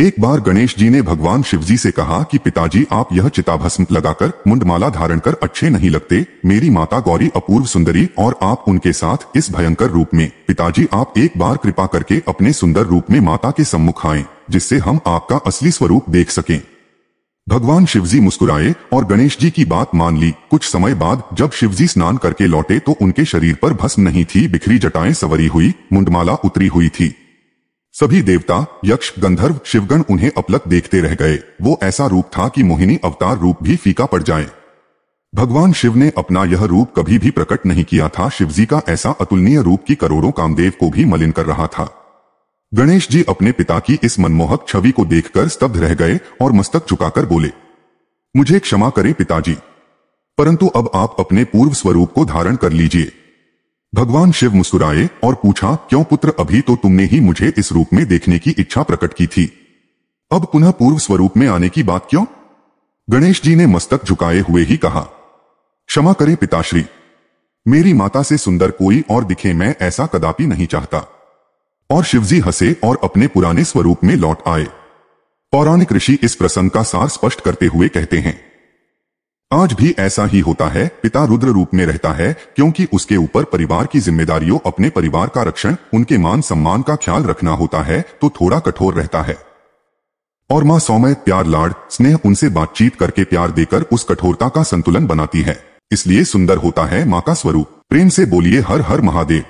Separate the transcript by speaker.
Speaker 1: एक बार गणेश जी ने भगवान शिवजी से कहा कि पिताजी, आप यह चिताभस्म लगाकर मुंडमाला धारण कर अच्छे नहीं लगते। मेरी माता गौरी अपूर्व सुंदरी और आप उनके साथ इस भयंकर रूप में। पिताजी, आप एक बार कृपा करके अपने सुंदर रूप में माता के सम्मुख आएं, जिससे हम आपका असली स्वरूप देख सकें। भगवान शिवजी मुस्कुराए और गणेश जी की बात मान ली। कुछ समय बाद जब शिवजी स्नान करके लौटे तो उनके शरीर पर भस्म नहीं थी, बिखरी जटाएं संवरी हुई, मुंडमाला उतरी हुई थी। सभी देवता, यक्ष, गंधर्व, शिवगण उन्हें अपलक देखते रह गए। वो ऐसा रूप था कि मोहिनी अवतार रूप भी फीका पड़ जाए। भगवान शिव ने अपना यह रूप कभी भी प्रकट नहीं किया था। शिवजी का ऐसा अतुलनीय रूप कि करोड़ों कामदेव को भी मलिन कर रहा था। गणेश जी अपने पिता की इस मनमोहक छवि को देखकर स्तब्ध रह गए और मस्तक झुकाकर बोले, मुझे क्षमा करें पिताजी, परंतु अब आप अपने पूर्व स्वरूप को धारण कर लीजिए। भगवान शिव मुस्कुराए और पूछा, क्यों पुत्र, अभी तो तुमने ही मुझे इस रूप में देखने की इच्छा प्रकट की थी, अब पुनः पूर्व स्वरूप में आने की बात क्यों? गणेश जी ने मस्तक झुकाए हुए ही कहा, क्षमा करें पिताश्री, मेरी माता से सुंदर कोई और दिखे, मैं ऐसा कदापि नहीं चाहता। और शिवजी हंसे और अपने पुराने स्वरूप में लौट आए। पौराणिक ऋषि इस प्रसंग का सार स्पष्ट करते हुए कहते हैं, आज भी ऐसा ही होता है। पिता रुद्र रूप में रहता है क्योंकि उसके ऊपर परिवार की जिम्मेदारियों, अपने परिवार का रक्षण, उनके मान सम्मान का ख्याल रखना होता है, तो थोड़ा कठोर रहता है। और मां सौम्य, प्यार, लाड़, स्नेह, उनसे बातचीत करके प्यार देकर उस कठोरता का संतुलन बनाती है। इसलिए सुंदर होता है मां का स्वरूप। प्रेम से बोलिए हर हर महादेव।